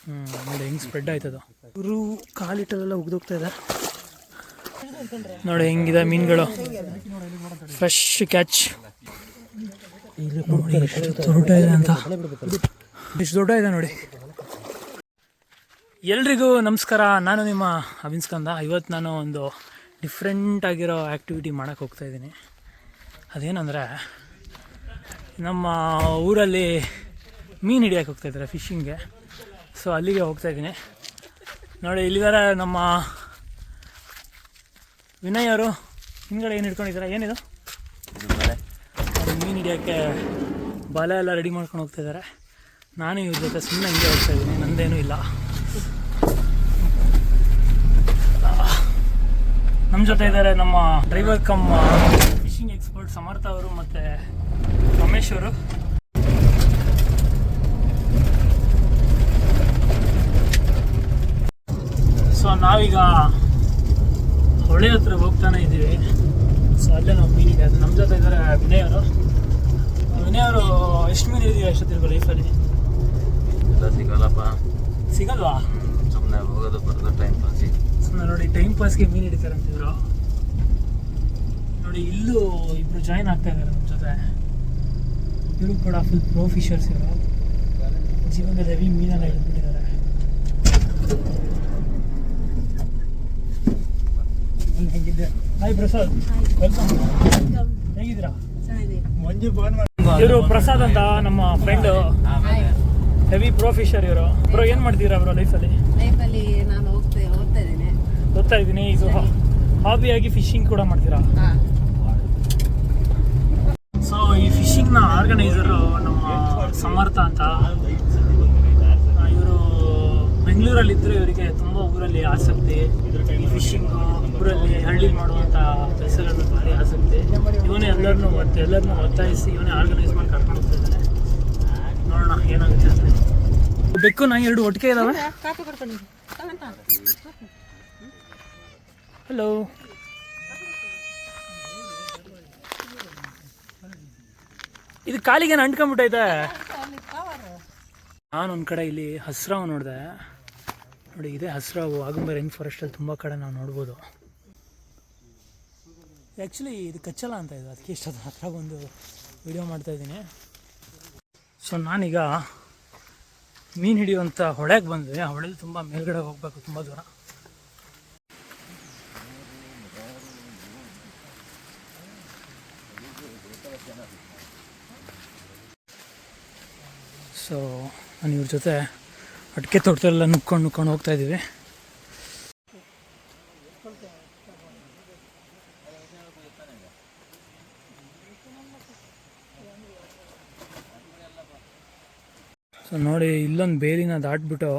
ನೋಡಿ ಹೆಂಗೆ ಸ್ಪ್ರೆಡ್ ಆಯ್ತದು. ಇವರು ಕಾಲಿಟ್ಟಲ್ಲೆಲ್ಲ ಉಗ್ದೋಗ್ತಾ ಇದೆ ನೋಡಿ. ಹೆಂಗಿದೆ ಮೀನುಗಳು, ಫ್ರೆಶ್ ಕ್ಯಾಚ್. ನೋಡಿ ಎಷ್ಟು ದೊಡ್ಡ ಇದೆ ಅಂತ, ಎಷ್ಟು ದೊಡ್ಡ ಇದೆ ನೋಡಿ. ಎಲ್ರಿಗೂ ನಮಸ್ಕಾರ, ನಾನು ನಿಮ್ಮ ಅಭಿನ್ಸ್ಕಂದ. ಇವತ್ತು ನಾನು ಒಂದು ಡಿಫ್ರೆಂಟ್ ಆಗಿರೋ ಆ್ಯಕ್ಟಿವಿಟಿ ಮಾಡೋಕ್ಕೆ ಹೋಗ್ತಾಯಿದ್ದೀನಿ. ಅದೇನಂದರೆ, ನಮ್ಮ ಊರಲ್ಲಿ ಮೀನು ಹಿಡಿಯೋಕ್ಕೆ ಹೋಗ್ತಾಯಿದ್ದಾರೆ, ಫಿಶಿಂಗ್ಗೆ. ಸೊ ಅಲ್ಲಿಗೆ ಹೋಗ್ತಾಯಿದ್ದೀನಿ ನೋಡಿ. ಇಲ್ಲಿದ್ದಾರೆ ನಮ್ಮ ವಿನಯ್ ಅವರು. ಹಿಂದ್ಗಡೆ ಏನು ಹಿಡ್ಕೊಂಡಿದ್ದಾರೆ, ಏನಿದು? ಮೀನು ಹಿಡಿಯೋಕ್ಕೆ ಬಲೆ ಎಲ್ಲ ರೆಡಿ ಮಾಡ್ಕೊಂಡು ಹೋಗ್ತಾಯಿದ್ದಾರೆ. ನಾನು ಇವ್ರ ಜೊತೆ ಸುಮ್ಮನೆ ಹಿಂಗೆ ಹೋಗ್ತಾಯಿದ್ದೀನಿ, ನಂದೇನೂ ಇಲ್ಲ. ನಮ್ಮ ಜೊತೆ ಇದ್ದಾರೆ ನಮ್ಮ ಡ್ರೈವರ್ ಕಮ್ ಫಿಶಿಂಗ್ ಎಕ್ಸ್ಪರ್ಟ್ ಸಮರ್ಥ ಅವರು ಮತ್ತು ರಮೇಶ್ ಅವರು. ಸೊ ನಾವೀಗ ಹೊಳೆ ಹತ್ರ ಹೋಗ್ತಾನೆ ಇದ್ದೀವಿ. ಸೊ ಅಲ್ಲೇ ನಾವು ಮೀನು ಹಿಡಿಯೋದು. ನಮ್ಮ ಜೊತೆ ಇದ್ದಾರೆ ವಿನಯ್ ಅವರು. ವಿನಯ್ ಅವರು ಎಷ್ಟು ಮೀನು ಹಿಡಿದೀವಿ ಅಷ್ಟೊತ್ತಿರ್ಬೋದು ಲೈಫಲ್ಲಿ? ಸಿಗಲ್ಲಪ್ಪ. ಸಿಗಲ್ವಾ? ಸುಮ್ಮನೆ ಹೋಗೋದು ಬರೋದು ಟೈಮ್ ಪಾಸ್. ಸುಮ್ಮನೆ ನೋಡಿ, ಟೈಮ್ ಪಾಸ್ಗೆ ಮೀನು ಹಿಡಿತಾರಂತ ಇವರು. ನೋಡಿ ಇಲ್ಲೂ ಇಬ್ಬರು ಜಾಯಿನ್ ಆಗ್ತಾ ಇದ್ದಾರೆ ನಮ್ಮ ಜೊತೆ. ಇವರು ಕೂಡ ಫುಲ್ ಪ್ರೋ ಫಿಶರ್ಸ್. ಇವರು ಜೀವನದಲ್ಲಿ ಹೆವಿ ಮೀನೆಲ್ಲ ಹಿಡಿದ್ಬಿಟ್ಟಿದ್ದಾರೆ. ಹೇಗಿದ್ದೆ? Hi Prasad, welcome. ಹೇಗಿದ್ದೀರಾ? ಇವರು ಪ್ರಸಾದ್ ಅಂತ ನಮ್ಮ ಫ್ರೆಂಡ್, ಹೆವಿ ಪ್ರೋ ಫಿಶರ್ ಇವರು. ಬ್ರೋ ಏನು ಮಾಡ್ತೀರಾ ಬ್ರೋ ಲೈಫಲ್ಲಿ? ನಾನು ಓದ್ತಾ ಇದ್ದೀನಿ. ಇದು ಹಾಬಿಯಾಗಿ ಫಿಶಿಂಗ್ ಕೂಡ ಮಾಡ್ತೀರಾ? ಸೊ ಈ ಫಿಶಿಂಗ್ನ ಆರ್ಗನೈಸರು ನಮ್ಮ ಸಮರ್ಥ ಅಂತ. ಇವರು ಬೆಂಗಳೂರಲ್ಲಿದ್ದರು. ಇವರಿಗೆ ತುಂಬ ಊರಲ್ಲಿ ಆಸಕ್ತಿ. ಈ ಫಿಶಿಂಗು ಊರಲ್ಲಿ ಹಳ್ಳಿ ಮಾಡುವಂಥ ಕೆಲಸಗಳನ್ನು ಭಾರಿ ಆಸಕ್ತಿ. ಇವನೇ ಎಲ್ಲರನ್ನೂ ಒತ್ತಾಯಿಸಿ ಇವನೇ ಆರ್ಗನೈಸ್ ಮಾಡಿ ಕರ್ಕೊಂಡು ಹೋಗ್ತಾ ಇದ್ದಾನೆ. ನೋಡೋಣ ಏನಾಗುತ್ತೆ ಅಂದರೆ. ಬೆಕ್ಕು ನಾ ಎರಡು ಒಟ್ಟಿಗೆ ಇದ್ದಾವೆ. ಹಲೋ, ಇದು ಕಾಲಿಗೆ ಅಂಟ್ಕೊಂಡ್ಬಿಟ್ಟೈತೆ. ನಾನೊಂದು ಕಡೆ ಇಲ್ಲಿ ಹಸ್ರಾವ್ ನೋಡಿದೆ ನೋಡಿ. ಇದೇ ಹಸ್ರಾವು ಆಗುಂಬೆ ರೈನ್ ಫಾರೆಸ್ಟಲ್ಲಿ ತುಂಬ ಕಡೆ ನಾವು ನೋಡ್ಬೋದು. ಆ್ಯಕ್ಚುಲಿ ಇದು ಕಚ್ಚಲ್ಲ ಅಂತ ಇದೆ, ಅದಕ್ಕೆ ಇಷ್ಟೊಂದು ಹತ್ರ ಬಂದು ವಿಡಿಯೋ ಮಾಡ್ತಾಯಿದ್ದೀನಿ. ಸೊ ನಾನೀಗ ಮೀನು ಹಿಡಿಯುವಂಥ ಹೊಳೆಗೆ ಬಂದ್ವಿ. ಆ ಹೊಳೆಲಿ ತುಂಬ ಮೇಲ್ಗಡೆ ಹೋಗಬೇಕು, ತುಂಬ ದೂರ. ಸೊ ನಾನು ಇವ್ರ ಜೊತೆ ಅಡಿಕೆ ತೋಟದೆಲ್ಲ ನುಕ್ಕೊಂಡು ಹೋಗ್ತಾ ಇದ್ದೀವಿ. ಸೊ ನೋಡಿ, ಇಲ್ಲೊಂದು ಬೇಲಿನ ದಾಟ್ಬಿಟ್ಟು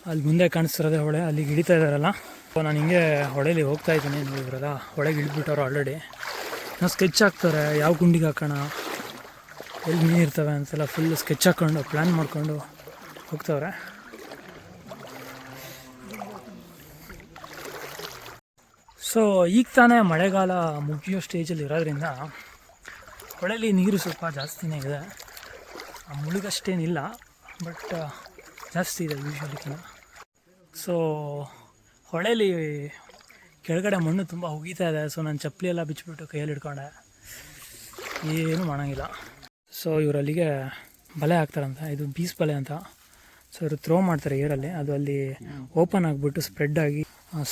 ಅಲ್ಲಿ ಮುಂದೆ ಕಾಣಿಸ್ತಿರೋದೆ ಹೊಳೆ, ಅಲ್ಲಿಗೆ ಹಿಡಿತಾ ಇದ್ದಾರಲ್ಲ. ಸೊ ನಾನು ಹಿಂಗೆ ಹೊಳೇಲಿ ಹೋಗ್ತಾ ಇದ್ದೀನಿ. ನೋಡಿದ್ರಲ್ಲ, ಹೊಳೆಗೆ ಇಳಿದ್ಬಿಟ್ಟವ್ರು ಆಲ್ರೆಡಿ. ನಾವು ಸ್ಕೆಚ್ ಹಾಕ್ತಾರೆ, ಯಾವ ಗುಂಡಿಗೆ ಹಾಕೋಣ, ಎಲ್ಲಿ ಮೀನು ಇರ್ತವೆ ಅಂತೆಲ್ಲ ಫುಲ್ ಸ್ಕೆಚ್ ಹಾಕ್ಕೊಂಡು ಪ್ಲ್ಯಾನ್ ಮಾಡಿಕೊಂಡು ಹೋಗ್ತವ್ರೆ. ಸೊ ಈಗ ತಾನೇ ಮಳೆಗಾಲ ಮುಗಿಯೋ ಸ್ಟೇಜಲ್ಲಿ ಇರೋದ್ರಿಂದ ಹೊಳೆಯಲ್ಲಿ ನೀರು ಸ್ವಲ್ಪ ಜಾಸ್ತಿನೇ ಇದೆ. ಮುಳುಗಷ್ಟೇನಿಲ್ಲ, ಬಟ್ ಜಾಸ್ತಿ ಇದೆ ಯೂಶ್ವಲಿಗಿಂತ. ಸೊ ಹೊಳೆಯಲ್ಲಿ ಕೆಳಗಡೆ ಮಣ್ಣು ತುಂಬ ಹುಗಿತಾ ಇದೆ. ಸೊ ನಾನು ಚಪ್ಪಲಿ ಎಲ್ಲ ಬಿಚ್ಚಿಬಿಟ್ಟು ಕೈಯಲ್ಲಿ ಹಿಡ್ಕೊಂಡೆ, ಏನೂ ಮಾಡೋಂಗಿಲ್ಲ. ಸೊ ಇವರು ಅಲ್ಲಿಗೆ ಬಲೆ ಹಾಕ್ತಾರಂತ. ಇದು ಬೀಸ್ ಬಲೆ ಅಂತ. ಸೊ ಇವರು ಥ್ರೋ ಮಾಡ್ತಾರೆ ಏರಲ್ಲಿ. ಅದು ಅಲ್ಲಿ ಓಪನ್ ಆಗಿಬಿಟ್ಟು ಸ್ಪ್ರೆಡ್ ಆಗಿ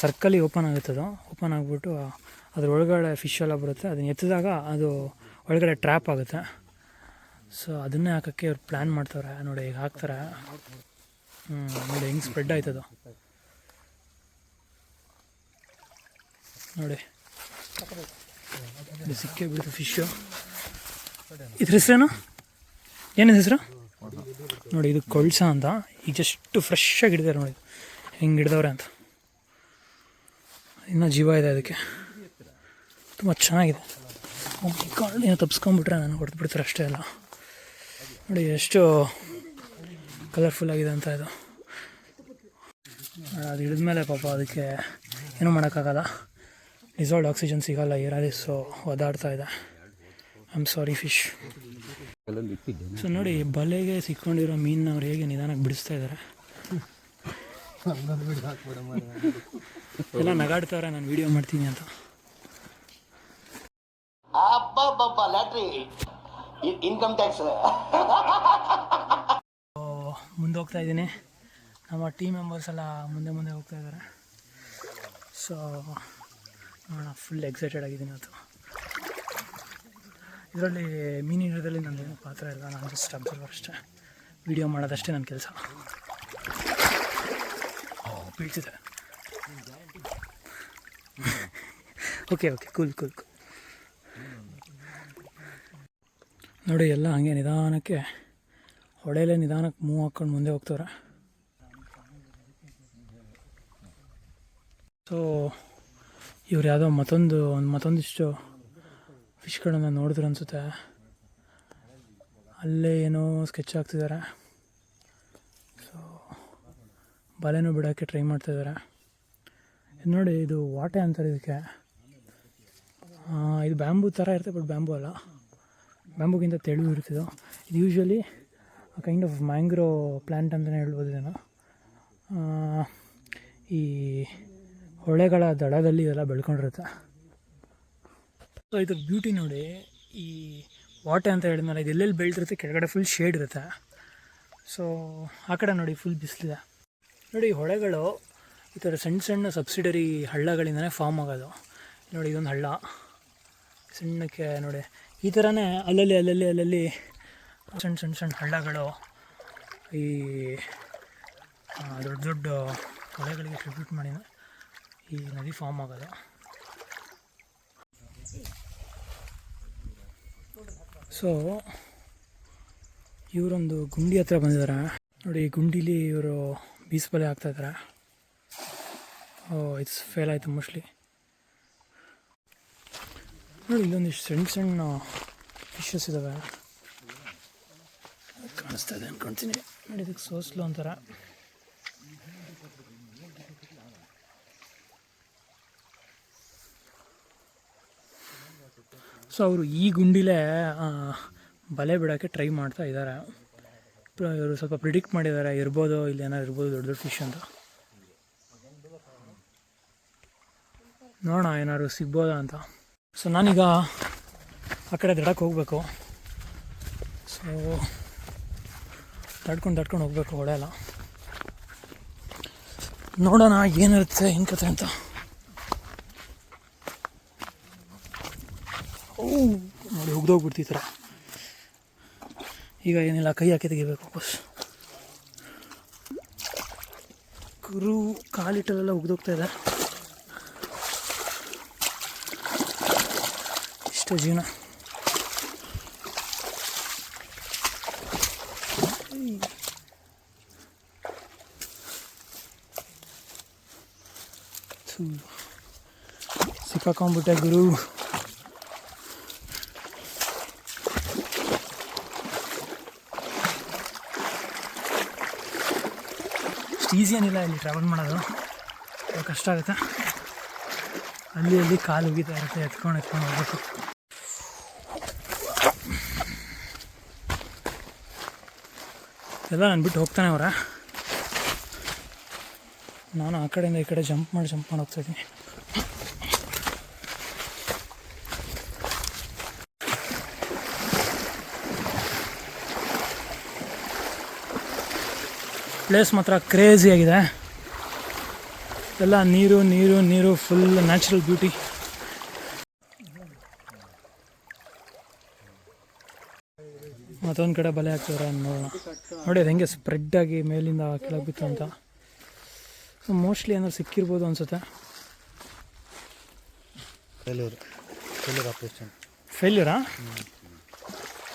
ಸರ್ಕಲಿ ಓಪನ್ ಆಗುತ್ತೆ. ಅದು ಓಪನ್ ಆಗಿಬಿಟ್ಟು ಅದ್ರ ಒಳಗಡೆ ಫಿಶ್ ಎಲ್ಲ ಬರುತ್ತೆ. ಅದನ್ನ ಎತ್ತಿದಾಗ ಅದು ಒಳಗಡೆ ಟ್ರ್ಯಾಪ್ ಆಗುತ್ತೆ. ಸೊ ಅದನ್ನೇ ಹಾಕೋಕ್ಕೆ ಇವ್ರು ಪ್ಲ್ಯಾನ್ ಮಾಡ್ತಾರೆ. ನೋಡಿ ಈಗ ಹಾಕ್ತಾರೆ. ನೋಡಿ ಹೆಂಗೆ ಸ್ಪ್ರೆಡ್ ಆಯ್ತದು ನೋಡಿ. ಸಿಕ್ಕೇ ಬಿಡ್ತು ಫಿಶ್ಶು. ಇದ್ರ ಹೆಸರೇನು, ಏನಿದೆ ಹೆಸರು? ನೋಡಿ ಇದು ಕೊಳ್ಸ ಅಂತ. ಈಗ ಜಸ್ಟ್ ಫ್ರೆಶ್ ಆಗಿ ಹಿಡಿದಾರೆ ನೋಡಿ, ಹೆಂಗೆ ಹಿಡ್ದವ್ರೆ ಅಂತ. ಇನ್ನೂ ಜೀವ ಇದೆ ಅದಕ್ಕೆ, ತುಂಬ ಚೆನ್ನಾಗಿದೆ. ಏನೋ ತಪ್ಸ್ಕೊಂಡ್ಬಿಟ್ರೆ ನಾನು ಹೊಡೆದ್ಬಿಡ್ತಾರೆ ಅಷ್ಟೇ ಎಲ್ಲ. ನೋಡಿ ಎಷ್ಟು ಕಲರ್ಫುಲ್ ಆಗಿದೆ ಅಂತ ಇದು. ಅದು ಹಿಡಿದ್ಮೇಲೆ ಪಾಪ ಅದಕ್ಕೆ ಏನೂ ಮಾಡೋಕ್ಕಾಗಲ್ಲ, ಡಿಸಾಲ್ಡ್ ಆಕ್ಸಿಜನ್ ಸಿಗೋಲ್ಲ ಏರಲ್ಲಿ. ಸೊ ಒದಾಡ್ತಾ ಇದೆ. I am sorry fish. So ನೋಡಿ, ಬಲೆಗೆ ಸಿಕ್ಕೊಂಡಿರೋ ಮೀನನ್ನ ಅವ್ರು ಹೇಗೆ ನಿಧಾನಕ್ಕೆ ಬಿಡಿಸ್ತಾ ಇದ್ದಾರೆ. ಎಲ್ಲ ನಗಾಡ್ತಾರೆ ನಾನು ವಿಡಿಯೋ ಮಾಡ್ತೀನಿ ಅಂತ. Income tax. ಮುಂದೆ ಹೋಗ್ತಾ ಇದ್ದೀನಿ. ನಮ್ಮ ಟೀಮ್ ಮೆಂಬರ್ಸ್ ಎಲ್ಲ ಮುಂದೆ ಹೋಗ್ತಾ ಇದ್ದಾರೆ. ಸೊ ನೋಡೋಣ, ಫುಲ್ ಎಕ್ಸೈಟೆಡ್ ಆಗಿದ್ದೀನಿ ಇವತ್ತು. ಇದರಲ್ಲಿ ಮೀನು ಹಿಡಿಯೋದ್ರಲ್ಲಿ ನನ್ನದೇನು ಪಾತ್ರ ಇಲ್ಲ, ನಾನು ಜಸ್ಟ್ ಅಬ್ಸರ್ವರ್ ಅಷ್ಟೇ, ವಿಡಿಯೋ ಮಾಡೋದಷ್ಟೇ ನನ್ನ ಕೆಲಸ. ಬೀಳ್ತಿದೆ. Okay cool. ನೋಡಿ, ಎಲ್ಲ ಹಂಗೆ ನಿಧಾನಕ್ಕೆ ಹೊಳೆಯಲ್ಲೇ ನಿಧಾನಕ್ಕೆ ಮೂವ್ ಹಾಕ್ಕೊಂಡು ಮುಂದೆ ಹೋಗ್ತವ್ರೆ. ಸೊ ಇವ್ರು ಯಾವುದೋ ಮತ್ತೊಂದಿಷ್ಟು ಫಿಶ್ಗಳನ್ನು ನೋಡಿದ್ರು ಅನಿಸುತ್ತೆ. ಅಲ್ಲೇ ಏನೋ ಸ್ಕೆಚ್ ಹಾಕ್ತಿದ್ದಾರೆ. ಸೊ ಬಲೆನೂ ಬಿಡೋಕ್ಕೆ ಟ್ರೈ ಮಾಡ್ತಾಯಿದ್ದಾರೆ. ಇದು ನೋಡಿ, ಇದು ವಾಟೆ ಅಂತಾರೆ ಇದಕ್ಕೆ. ಇದು ಬ್ಯಾಂಬೂ ಥರ ಇರುತ್ತೆ, ಬಟ್ ಬ್ಯಾಂಬೂ ಅಲ್ಲ, ಬ್ಯಾಂಬೂಗಿಂತ ತೆಳು ಇರ್ತಿದ್ದು. ಇದು usually kind of mangrove plant ಅಂತಲೇ ಹೇಳ್ಬೋದು ಇದನ್ನು. ಈ ಹೊಳೆಗಳ ದಡದಲ್ಲಿ ಇದೆಲ್ಲ ಬೆಳ್ಕೊಂಡಿರುತ್ತೆ. ಸೊ ಇದ್ರ ಬ್ಯೂಟಿ ನೋಡಿ, ಈ ವಾಟೆ ಅಂತ ಹೇಳಿದ್ಮೇಲೆ ಇದು ಎಲ್ಲೆಲ್ಲಿ ಬೆಳೆದಿರುತ್ತೆ, ಕೆಳಗಡೆ ಫುಲ್ ಶೇಡ್ ಇರುತ್ತೆ. ಸೊ ಆ ಕಡೆ ನೋಡಿ ಫುಲ್ ಬಿಸಿಲಿದೆ. ನೋಡಿ, ಹೊಳೆಗಳು ಈ ಥರ ಸಣ್ಣ ಸಬ್ಸಿಡರಿ ಹಳ್ಳಗಳಿಂದನೇ ಫಾರ್ಮ್ ಆಗೋದು. ನೋಡಿ, ಇದೊಂದು ಹಳ್ಳ ಸಣ್ಣಕ್ಕೆ. ನೋಡಿ, ಈ ಥರನೇ ಅಲ್ಲಲ್ಲಿ ಸಣ್ಣ ಹಳ್ಳಗಳು ಈ ದೊಡ್ಡ ಹೊಳೆಗಳಿಗೆ ಟ್ರಿಬ್ಯೂಟ್ ಮಾಡಿ ಈ ನದಿ ಫಾರ್ಮ್ ಆಗೋದು. ಸೊ ಇವರೊಂದು ಗುಂಡಿ ಹತ್ರ ಬಂದಿದ್ದಾರೆ. ನೋಡಿ, ಈ ಗುಂಡಿಲಿ ಇವರು ಬೀಸಬಲೆ ಹಾಕ್ತಾಯಿದ್ದಾರೆ. ಇಟ್ಸ್ ಫೇಲ್ ಆಯಿತು ಮೋಸ್ಟ್ಲಿ. ನೋಡಿ, ಇಲ್ಲೊಂದಿಷ್ಟು ಸಣ್ಣ ಫಿಶಸ್ ಇದ್ದಾವೆ, ಕಾಣಿಸ್ತಾ ಇದೆ ಅಂದ್ಕೊಳ್ತೀನಿ. ನೋಡಿ, ಇದಕ್ಕೆ ಸೋಸ್ಲು ಅಂತಾರ. ಸೊ ಅವರು ಈ ಗುಂಡಿಲೇ ಬಲೆ ಬಿಡೋಕ್ಕೆ ಟ್ರೈ ಮಾಡ್ತಾ ಇದ್ದಾರೆ. ಇವರು ಸ್ವಲ್ಪ ಪ್ರಿಡಿಕ್ಟ್ ಮಾಡಿದ್ದಾರೆ, ಇರ್ಬೋದು ಇಲ್ಲಿ ಏನಾರು ಇರ್ಬೋದು ದೊಡ್ಡ ಫಿಶ್ ಅಂತ. ನೋಡೋಣ ಏನಾದ್ರು ಸಿಗ್ಬೋದಾ ಅಂತ. ಸೊ ನಾನೀಗ ಆ ಕಡೆ ದಡಕ್ಕೆ ಹೋಗಬೇಕು. ಸೊ ತಡ್ಕೊಂಡು ಹೋಗ್ಬೇಕು. ಹೊಳೆ ಎಲ್ಲ ನೋಡೋಣ ಏನಿರುತ್ತೆ, ಏನು ಕತೆ ಅಂತ. ನೋಡಿ, ಹೋಗ್ಬಿಡ್ತಿದ್ರ. ಈಗ ಏನಿಲ್ಲ, ಕೈ ಹಾಕಿ ತೆಗಿಬೇಕು ವಾಪಸ್. ಕುರು ಕಾಲಿಟ್ಟಲೆಲ್ಲ ಉಗ್ದೋಗ್ತಾ ಇದೆ. ಇಷ್ಟ ಜೀವನ. ಸಿಕ್ಕಾಕೊಂಡ್ಬಿಟ್ಟೆ ಗುರು. ಈಸಿ ಏನಿಲ್ಲ ಇಲ್ಲಿ ಟ್ರಾವೆಲ್ ಮಾಡೋದು, ಕಷ್ಟ ಆಗುತ್ತೆ. ಅಲ್ಲಿ ಕಾಲು ಉಗಿತಾ ಇರುತ್ತೆ, ಎತ್ಕೊಂಡು ಹೋಗ್ಬೇಕು. ಎಲ್ಲ ನಾನು ಬಿಟ್ಟು ಹೋಗ್ತಾನೆ ಅವರ. ನಾನು ಆ ಕಡೆಯಿಂದ ಈ ಕಡೆ ಜಂಪ್ ಮಾಡಿ ಹೋಗ್ತಾಯಿದ್ದೀನಿ. ಪ್ಲೇಸ್ ಮಾತ್ರ ಕ್ರೇಜಿ ಆಗಿದೆ. ಎಲ್ಲ ನೀರು ಫುಲ್ ನ್ಯಾಚುರಲ್ ಬ್ಯೂಟಿ. ಮತ್ತೊಂದು ಕಡೆ ಬಲೆ ಹಾಕ್ತಾರೆ ನೋಡೋಣ. ನೋಡಿ, ಅದು ಹೆಂಗೆ ಸ್ಪ್ರೆಡ್ಡಾಗಿ ಮೇಲಿಂದ ಕೆಳಗೆ ಬಿತ್ತು ಅಂತ. ಸೊ ಮೋಸ್ಟ್ಲಿ ಏನಾದ್ರು ಸಿಕ್ಕಿರ್ಬೋದು ಅನ್ಸುತ್ತೆ. ಫೇಲ್ಯೂರಾ?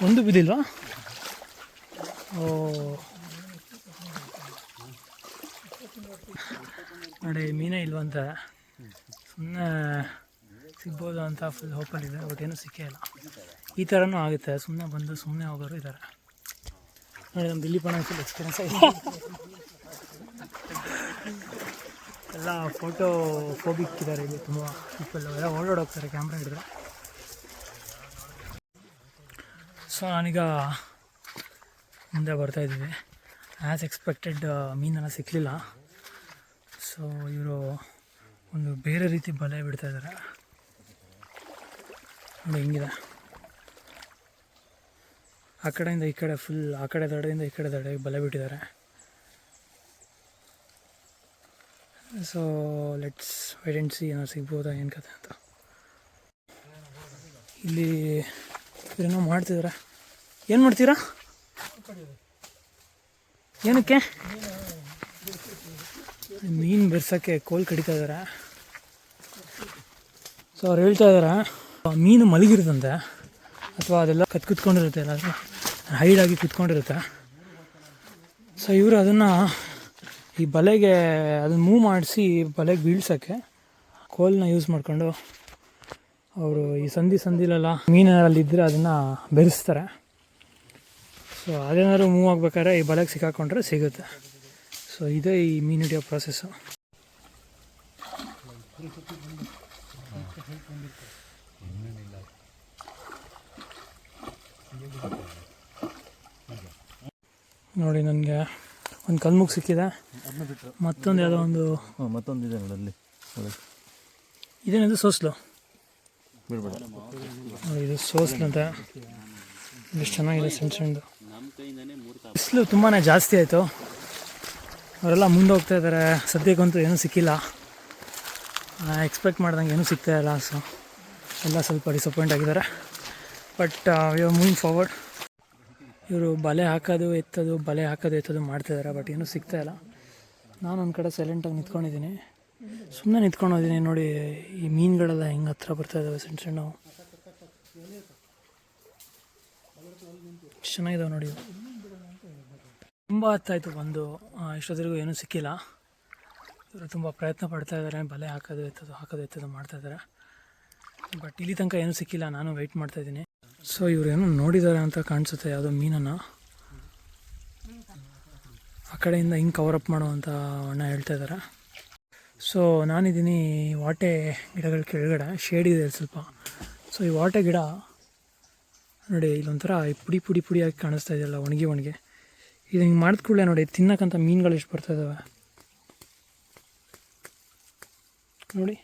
ಒಂದು ಬಿದ್ದಿಲ್ವಾ? ನೋಡಿ, ಮೀನೇ ಇಲ್ವಂತ. ಸುಮ್ಮನೆ ಸಿಗ್ಬೋದು ಅಂತ ಫುಲ್ ಹೋಪಲ್ಲಿದೆ, ಬಟ್ ಏನೂ ಸಿಕ್ಕೇ ಇಲ್ಲ. ಈ ಥರನೂ ಆಗುತ್ತೆ, ಸುಮ್ಮನೆ ಬಂದು ಸುಮ್ಮನೆ ಹೋಗೋರು ಇದ್ದಾರೆ. ನೋಡಿ, ನಮ್ಮ ದಿಲ್ಲಿ ಪಣ ಫುಲ್ ಎಕ್ಸ್ಪೀರಿಯನ್ಸ್ ಆಗಿದೆ. ಎಲ್ಲ ಫೋಟೋ ಫೋಬಿಕ್ ಇದ್ದಾರೆ ಇಲ್ಲಿ ತುಂಬ ಪೀಪಲ್. ಎಲ್ಲ ಓಡಾಡೋಗ್ತಾರೆ ಕ್ಯಾಮ್ರಾ ಹಿಡಿದ್ರೆ. ಸೊ ನಾನೀಗ ಮುಂದೆ ಬರ್ತಾಯಿದ್ದೀವಿ. ಆ್ಯಸ್ ಎಕ್ಸ್ಪೆಕ್ಟೆಡ್ ಮೀನೆಲ್ಲ ಸಿಕ್ಕಲಿಲ್ಲ. ಸೊ ಇವರು ಒಂದು ಬೇರೆ ರೀತಿ ಬಲೆ ಬಿಡ್ತಾಯಿದ್ದಾರೆ ನೋಡಿ, ಹಿಂಗಿದೆ. ಆ ಕಡೆಯಿಂದ ಈ ಕಡೆ ಫುಲ್, ಆ ಕಡೆ ದಡೆಯಿಂದ ಈ ಕಡೆ ದಡೆಗೆ ಬಲೆ ಬಿಟ್ಟಿದ್ದಾರೆ. So let's wait and see ಏನೋ ಸಿಗ್ಬೋದಾ ಏನು ಕತೆ ಅಂತ. ಇಲ್ಲಿ ಏನೋ ಮಾಡ್ತಿದ್ದಾರೆ. ಏನು ಮಾಡ್ತೀರಾ? ಏನಕ್ಕೆ? ಮೀನು ಬೆರ್ಸೋಕ್ಕೆ ಕೋಲ್ ಕಡಿತಾ ಇದ್ದಾರೆ. ಸೊ ಅವ್ರು ಹೇಳ್ತಾ ಇದ್ದಾರೆ ಮೀನು ಮಲಗಿರುತ್ತಂತೆ, ಅಥವಾ ಅದೆಲ್ಲ ಕುತ್ಕೊಂಡಿರುತ್ತೆ, ಎಲ್ಲಾದರೂ ಹೈಡಾಗಿ ಕುತ್ಕೊಂಡಿರುತ್ತೆ. ಸೊ ಇವರು ಅದನ್ನು ಈ ಬಲೆಗೆ ಅದನ್ನು ಮೂವ್ ಮಾಡಿಸಿ ಬಲೆಗೆ ಬೀಳ್ಸೋಕ್ಕೆ ಕೋಲನ್ನ ಯೂಸ್ ಮಾಡಿಕೊಂಡು ಅವರು ಈ ಸಂದಿಲೆಲ್ಲ ಮೀನಲ್ಲಿದ್ದರೆ ಅದನ್ನು ಬೆರೆಸ್ತಾರೆ. ಸೊ ಅದೇನಾದ್ರು ಮೂವ್ ಆಗ್ಬೇಕಾದ್ರೆ ಈ ಬಲೆಗೆ ಸಿಕ್ಕಾಕೊಂಡ್ರೆ ಸಿಗುತ್ತೆ. ಸೊ ಇದೇ ಈ ಮೀನು ಹಿಡಿಯೋ ಪ್ರಾಸೆಸ್ಸು. ನೋಡಿ, ನನಗೆ ಒಂದು ಕಲ್ಮುಗ್ ಸಿಕ್ಕಿದೆ, ಮತ್ತೊಂದು ಯಾವುದೋ ಮತ್ತೊಂದಿದೆ ನೋಡಲ್ಲಿ. ಇದೇನಿದು ಸೋಸ್ಲು. ಇದು ಸೋಸ್ಲಂತೆ, ಎಷ್ಟು ಚೆನ್ನಾಗಿದೆ ಸಣ್ಣ ಸಣ್ಣದು. ಬಿಸಿಲು ತುಂಬಾ ಜಾಸ್ತಿ ಆಯಿತು. ಅವರೆಲ್ಲ ಮುಂದೆ ಹೋಗ್ತಾ ಇದ್ದಾರೆ. ಸದ್ಯಕ್ಕಂತೂ ಏನೂ ಸಿಕ್ಕಿಲ್ಲ, ಎಕ್ಸ್ಪೆಕ್ಟ್ ಮಾಡ್ದಂಗೆ ಏನೂ ಸಿಗ್ತಾಯಿಲ್ಲ. ಸೊ ಎಲ್ಲ ಸ್ವಲ್ಪ ಡಿಸಪಾಯಿಂಟ್ ಆಗಿದ್ದಾರೆ. But we are moving forward. ಇವರು ಬಲೆ ಹಾಕೋದು ಎತ್ತೋದು ಮಾಡ್ತಾಯಿದ್ದಾರೆ. ಬಟ್ ಏನೂ ಸಿಗ್ತಾಯಿಲ್ಲ. ನಾನು ಒಂದು ಕಡೆ ಸೈಲೆಂಟಾಗಿ ನಿಂತ್ಕೊಂಡಿದ್ದೀನಿ, ಸುಮ್ಮನೆ ನಿಂತ್ಕೊಂಡೋದ್ದೀನಿ. ನೋಡಿ ಈ ಮೀನುಗಳೆಲ್ಲ ಹೆಂಗೆ ಹತ್ರ ಬರ್ತಾ ಇದ್ದಾವೆ, ಸಣ್ಣ ಸಣ್ಣವು ಚೆನ್ನಾಗಿದ್ದಾವೆ ನೋಡಿ. ತುಂಬ ಹೊತ್ತಾಯಿತು ಬಂದು, ಇಷ್ಟೊತ್ತಿಗೂ ಏನೂ ಸಿಕ್ಕಿಲ್ಲ. ಇವರು ತುಂಬ ಪ್ರಯತ್ನ ಪಡ್ತಾ ಇದ್ದಾರೆ, ಬಲೆ ಹಾಕೋದು ಎತ್ತೋದು ಮಾಡ್ತಾಯಿದ್ದಾರೆ. ಬಟ್ ಇಲ್ಲಿ ತನಕ ಏನೂ ಸಿಕ್ಕಿಲ್ಲ. ನಾನು ವೆಯ್ಟ್ ಮಾಡ್ತಾಯಿದ್ದೀನಿ. ಸೊ ಇವರು ಏನೋ ನೋಡಿದ್ದಾರೆ ಅಂತ ಕಾಣಿಸುತ್ತೆ, ಯಾವುದೋ ಮೀನನ್ನು. ಆ ಕಡೆಯಿಂದ ಹಿಂಗೆ ಕವರಪ್ ಮಾಡುವಂಥ ಅಣ್ಣ ಹೇಳ್ತಾ ಇದ್ದಾರೆ. ಸೊ ನಾನಿದ್ದೀನಿ ವಾಟೆ ಗಿಡಗಳ ಕೆಳಗಡೆ, ಶೇಡ್ ಇದೆ ಸ್ವಲ್ಪ. ಸೊ ಈ ವಾಟೆ ಗಿಡ ನೋಡಿ, ಇಲ್ಲೊಂಥರ ಪುಡಿಯಾಗಿ ಕಾಣಿಸ್ತಾ ಇದೆಯಲ್ಲ, ಒಣಗಿ ಇದು ಹಿಂಗೆ ಮಾಡಿದ ಕೂಡಲೇ ನೋಡಿ ತಿನ್ನಕ್ಕಂಥ ಮೀನುಗಳು ಎಷ್ಟು ಬರ್ತಾ ಇದ್ದಾವೆ ನೋಡಿ.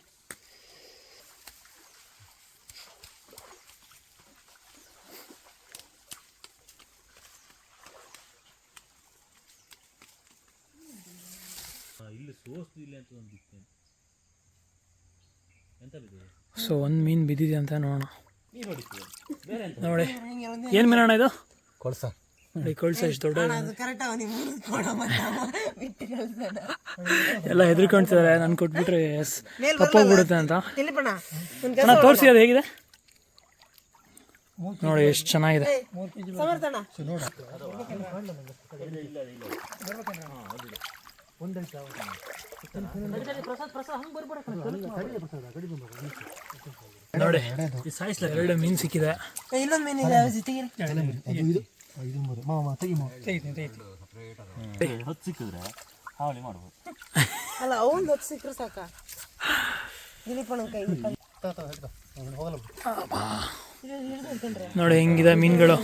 ಸೊ ಒಂದು ಮೀನು ಬಿದ್ದಿದೆ ಅಂತ ನೋಡೋಣ. ನೋಡಿ ಏನು ಮೀನಣ್ಣ ಇದು? ಕೊಳ್ಸ. ನೋಡಿ ಕೊಳ್ಸ ಎಷ್ಟು ದೊಡ್ಡ. ಎಲ್ಲ ಹೆದರ್ಕೊಳ್ತಿದ್ದಾರೆ, ನಾನು ಕೊಟ್ಬಿಟ್ರೆ ತಪ್ಪೋಗ್ಬಿಡುತ್ತೆ ಅಂತ. ಅಣ್ಣ ತೋರಿಸಿ ಅದು ಹೇಗಿದೆ ನೋಡಿ, ಎಷ್ಟು ಚೆನ್ನಾಗಿದೆ. ನೋಡಿ ಸಾಯಿಸ್ಲ 2 ಮೀನು ಸಿಕ್ಕಿದೆ. ಇಲ್ಲೊಂದು ಮೀನಿದೆ, ಸಿಕ್ಕಿದ್ರೆ ಹಾವಳಿ ಮಾಡ್ಬೋದು. ಅಲ್ಲ ಅವನು ಹೊತ್ತು ಸಿಕ್ಕರು ಸಾಕ. ನೋಡಿ ಹೆಂಗಿದೆ ಮೀನುಗಳು,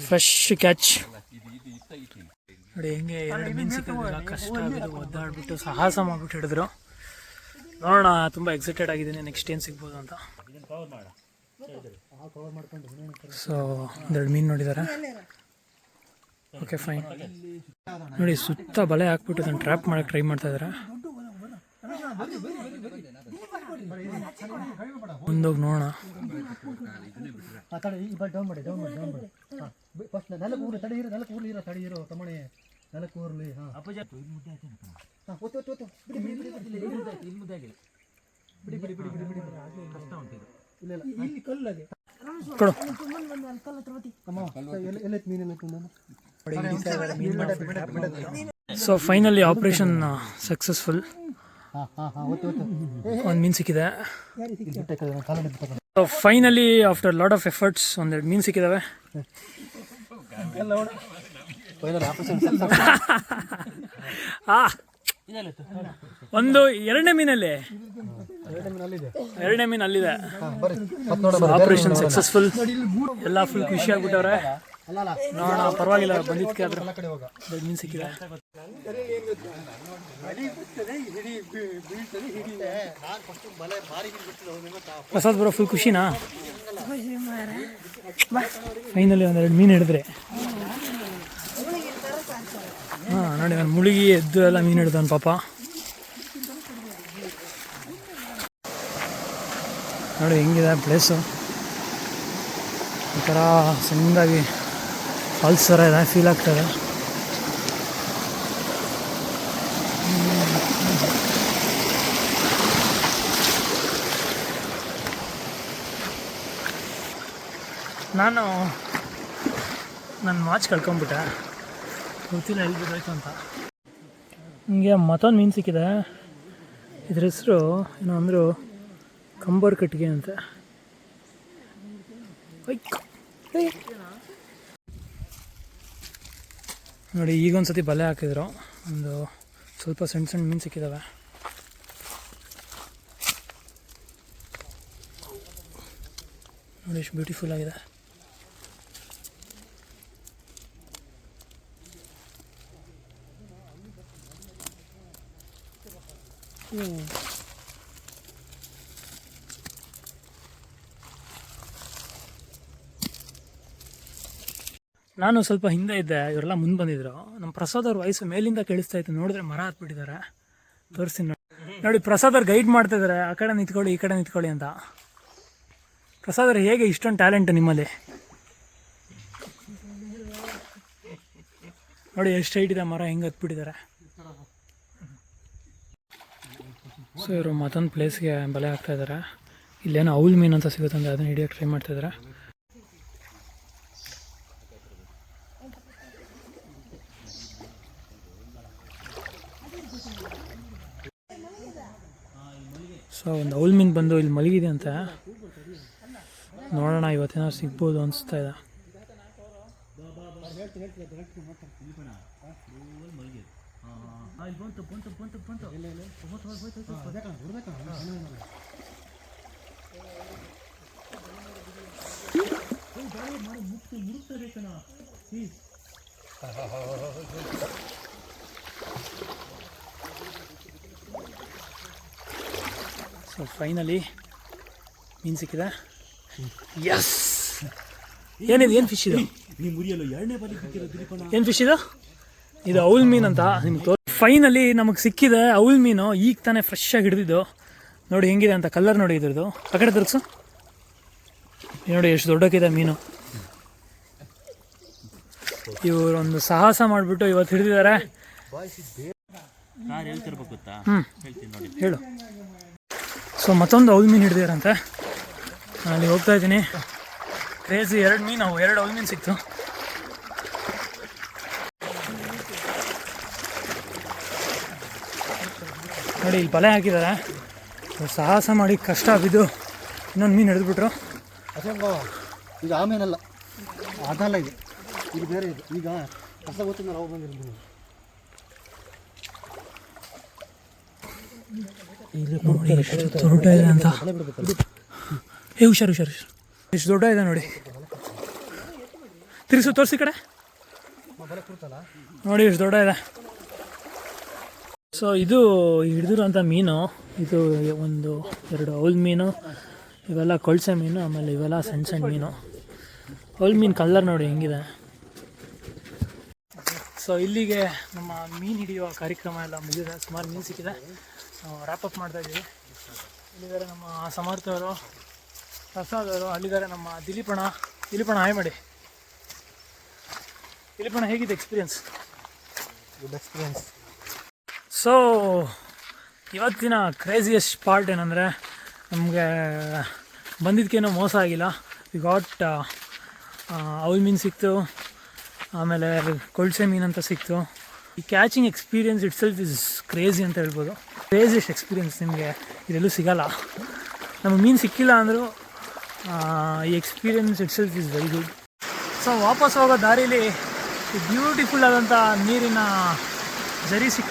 ಫ್ರೆಶ್ ಕ್ಯಾಚ್. ನೋಡಿ ಹೆಂಗೆ 2 ಮೀನು ಸಿಕ್ಕಿದ್ರೆ ಕಷ್ಟ ಆಗೋದು, ಒದ್ದಾಡ್ಬಿಟ್ಟು ಸಾಹಸ ಮಾಡ್ಬಿಟ್ಟು ಹಿಡಿದ್ರು. ನೋಡೋಣ, ತುಂಬ ಎಕ್ಸೈಟೆಡ್ ಆಗಿದ್ದೀನಿ ನೆಕ್ಸ್ಟ್ ಏನು ಸಿಗ್ಬೋದು ಅಂತ. ಸೊ 2 ಮೀನು ನೋಡಿದ್ದಾರೆ. Okay fine. ನೋಡಿ ಸುತ್ತ ಬಲೆ ಹಾಕ್ಬಿಟ್ಟು ಅದನ್ನು ಟ್ರ್ಯಾಪ್ ಮಾಡೋಕ್ಕೆ ಟ್ರೈ ಮಾಡ್ತಾ ಇದ್ದಾರೆ. ಮುಂದೋಗಿ ನೋಡೋಣ. ಕೊಡು. So finally operation successful. 1 ಮೀನು ಸಿಕ್ಕಿದೆ. So finally after lot of efforts 1-2 ಮೀನು ಸಿಕ್ಕಿದ್ದಾವೆ. ಒಂದು ಎರಡನೇ ಮೀನಲ್ಲಿ ಅಲ್ಲಿದೆ. ಆಪರೇಷನ್ ಸಕ್ಸಸ್ಫುಲ್, ಎಲ್ಲ ಫುಲ್ ಖುಷಿ ಆಗ್ಬಿಟ್ಟವ್ರೆ. ನೋಡೋಣ, ಪರವಾಗಿಲ್ಲ, ಬಂದಿದ್ದಕ್ಕೆ ಅದ್ರ ದೊಡ್ಡ ಮೀನು ಸಿಕ್ಕಿದೆ. ಪ್ರಸಾದ್ ಬರೋ ಫುಲ್ ಖುಷಿನಾ? ಫೈನಲಿ ಒಂದೆರಡು ಮೀನು ಹಿಡಿದ್ರೆ. ಹಾಂ ನೋಡಿ, ನಾನು ಮುಳುಗಿ ಎದ್ದು ಎಲ್ಲ ಮೀನು ಹಿಡ್ದವನು ಪಾಪ. ನೋಡಿ ಹೆಂಗಿದೆ ಪ್ಲೇಸು, ಈ ಥರ ಸಣ್ಣದಾಗಿ ಫಾಲ್ಸ್ ಥರ ಇದೆ, ಫೀಲ್ ಆಗ್ತದೆ. ನಾನು ನನ್ನ ವಾಚ್ ಕಳ್ಕೊಂಬಿಟ್ಟೆ, ಗೊತ್ತಿಲ್ಲ ಎಲ್ಲಿ ಬಿದ್ದೋಯ್ತು ಅಂತ. ನನಗೆ ಮತ್ತೊಂದು ಮೀನು ಸಿಕ್ಕಿದೆ. ಇದ್ರ ಹೆಸರು ಏನೋ ಅಂದರು ಕಂಬರ್ ಕಟ್ಟಿಗೆ ಅಂತ. ನೋಡಿ, ಈಗೊಂದು ಸತಿ ಬಲೆ ಹಾಕಿದ್ರು, ಒಂದು ಸ್ವಲ್ಪ ಸಣ್ಣ ಸಣ್ಣ ಮೀನು ಸಿಕ್ಕಿದ್ದಾವೆ. ನೋಡಿ ಎಷ್ಟು ಬ್ಯೂಟಿಫುಲ್ ಆಗಿದೆ. ನಾನು ಸ್ವಲ್ಪ ಹಿಂದೆ ಇದ್ದೆ, ಇವರೆಲ್ಲ ಮುಂದೆ ಬಂದಿದ್ರು. ನಮ್ಮ ಪ್ರಸಾದ್ ಅವ್ರ ವಾಯ್ಸು ಮೇಲಿಂದ ಕೇಳಿಸ್ತಾ ಇತ್ತು. ನೋಡಿದ್ರೆ ಮರ ಹತ್ಬಿಟ್ಟಿದ್ದಾರೆ. ತೋರಿಸ್ತೀನಿ ನೋಡಿ, ಪ್ರಸಾದ್ ಅವ್ರು ಗೈಡ್ ಮಾಡ್ತಾ ಇದ್ದಾರೆ, ಆ ಕಡೆ ನಿಂತ್ಕೊಳ್ಳಿ, ಈ ಕಡೆ ನಿಂತ್ಕೊಳ್ಳಿ ಅಂತ. ಪ್ರಸಾದ್ ಅವ್ರು ಹೇಗೆ ಇಷ್ಟೊಂದು ಟ್ಯಾಲೆಂಟ್ ನಿಮ್ಮಲ್ಲಿ? ನೋಡಿ ಎಷ್ಟು ಹೈಟ್ ಇದೆ ಮರ, ಹೆಂಗೆ ಹತ್ಬಿಟ್ಟಿದ್ದಾರೆ. ಸೊ ಇವರು ಮತ್ತೊಂದು ಪ್ಲೇಸ್ಗೆ ಬಲೆ ಹಾಕ್ತಾ ಇದ್ದಾರೆ. ಇಲ್ಲೇನೋ ಔಲ್ ಮೀನು ಅಂತ ಸಿಗುತ್ತಂದ್ರೆ ಅದನ್ನ ಹಿಡಿಯೋಕ್ಕೆ ಟ್ರೈ ಮಾಡ್ತಾಯಿದ್ದಾರೆ. ಸೊ ಒಂದು ಔಲ್ ಮೀನು ಬಂದು ಇಲ್ಲಿ ಮಲಗಿದೆ ಅಂತ. ನೋಡೋಣ, ಇವತ್ತೇನಾದ್ರು ಸಿಗ್ಬೋದು ಅನಿಸ್ತಾ ಇದೆ. ಸೊ ಫೈನಲಿ ಮೀನು ಸಿಕ್ಕಿದೆ. ಯಸ್! ಏನಿದೆ, ಏನು ಫಿಶ್ ಇದು? ಏನು ಫಿಶ್ ಇದು? ಇದು ಔಲ್ ಮೀನು ಅಂತ ನಿಮ್ಗೆ ಫೈನಲಿ ನಮಗೆ ಸಿಕ್ಕಿದೆ ಔಲ್ ಮೀನು. ಈಗ ತಾನೇ ಫ್ರೆಶ್ ಆಗಿ ಹಿಡಿದಿದ್ದು. ನೋಡಿ ಹೆಂಗಿದೆ ಅಂತ, ಕಲರ್ ನೋಡಿ ಇದ್ರದ್ದು. ಆ ಕಡೆ ತಿರ್ಗ್ಸು, ನೋಡಿ ಎಷ್ಟು ದೊಡ್ಡಕ್ಕಿದೆ ಮೀನು. ಇವರು ಒಂದು ಸಾಹಸ ಮಾಡಿಬಿಟ್ಟು ಇವತ್ತು ಹಿಡಿದಿದ್ದಾರೆ. ಹೇಳು. ಸೊ ಮತ್ತೊಂದು ಔಲ್ ಮೀನು ಹಿಡಿದಿದ್ದಾರಂತೆ. ನಾನು ಹೋಗ್ತಾ ಇದ್ದೀನಿ. ಕ್ರೇಜಿ, ಎರಡು ಔಲ್ ಮೀನು ಸಿಕ್ತು. ನೋಡಿ ಇಲ್ಲಿ ಬಲೆ ಹಾಕಿದ್ದಾರೆ. ಸಾಹಸ ಮಾಡಿ ಕಷ್ಟ ಬಿದ್ದು ಇನ್ನೊಂದು ಮೀನು ಹಿಡಿದ್ಬಿಟ್ರು. ಈಗ ಆ ಮೀನಲ್ಲ, ಅದಲ್ಲ, ಇದು ಇದು ಬೇರೆ. ಇದು ಈಗ ಕಸ ಗೊತ್ತಿಲ್ಲ, ನಾವು ಬಂದಿರ್ತೀವಿ. ನೋಡಿ ಎಷ್ಟು ದೊಡ್ಡ ಇದೆ ಅಂತ. ಹುಷಾರು ಎಷ್ಟು ದೊಡ್ಡ ಇದೆ ನೋಡಿ. ತಿರ್ಸು, ತೋರಿಸಿ ಕಡೆ ನೋಡಿ ಎಷ್ಟು ದೊಡ್ಡ ಇದೆ. ಸೊ ಇದು ಹಿಡಿದಿರೋಂಥ ಮೀನು. ಇದು ಒಂದು 2 ಔಲ್ ಮೀನು, ಇವೆಲ್ಲ ಕೊಳ್ಸೆ ಮೀನು, ಆಮೇಲೆ ಇವೆಲ್ಲ ಸಣ್ಣ ಸಣ್ಣ ಮೀನು. ಔಲ್ ಮೀನು ಕಲರ್ ನೋಡಿ ಹೆಂಗಿದೆ. ಸೊ ಇಲ್ಲಿಗೆ ನಮ್ಮ ಮೀನು ಹಿಡಿಯುವ ಕಾರ್ಯಕ್ರಮ ಎಲ್ಲ ಮುಗಿದಿದೆ. ಸುಮಾರು ಮೀನು ಸಿಕ್ಕಿದೆ. ನಾವು ರ್ಯಾಪಪ್ ಮಾಡ್ತಾಯಿದ್ದೀವಿ. ಇಲ್ಲಿದ್ದಾರೆ ನಮ್ಮ ಸಮರ್ಥ ಅವರು, ಪ್ರಸಾದ್ ಅವರು, ಅಲ್ಲಿದ್ದಾರೆ ನಮ್ಮ ದಿಲೀಪಣ್ಣ. ಹಾಯ್ ಮಾಡಿ. ದಿಲೀಪಣ್ಣ, ಹೇಗಿದೆ ಎಕ್ಸ್ಪೀರಿಯನ್ಸ್? Good experience. ಸೊ ಇವತ್ತಿನ ಕ್ರೇಜಿಯಸ್ಟ್ ಪಾರ್ಟ್ ಏನಂದರೆ, ನಮಗೆ ಬಂದಿದ್ದಕ್ಕೇನೋ ಮೋಸ ಆಗಿಲ್ಲ. ವಿ ಗಾಟ್ ಔಲ್ ಮೀನು ಸಿಕ್ತು, ಆಮೇಲೆ ಕೊಳ್ಸೆ ಮೀನು ಅಂತ ಸಿಕ್ತು. ಈ catching experience it self is crazy ಅಂತ ಹೇಳ್ಬೋದು. ಕ್ರೇಜಿಯಸ್ಟ್ ಎಕ್ಸ್ಪೀರಿಯನ್ಸ್ ನಿಮಗೆ ಇದೆಲ್ಲೂ ಸಿಗೋಲ್ಲ. ನಮಗೆ ಮೀನು ಸಿಕ್ಕಿಲ್ಲ ಅಂದರೂ ಈ experience it self is very good. So ವಾಪಸ್ ಹೋಗೋ ದಾರೀಲಿ ಈ ಬ್ಯೂಟಿಫುಲ್ ಆದಂಥ ನೀರಿನ ಜರಿ ಸಿಕ್ಕು.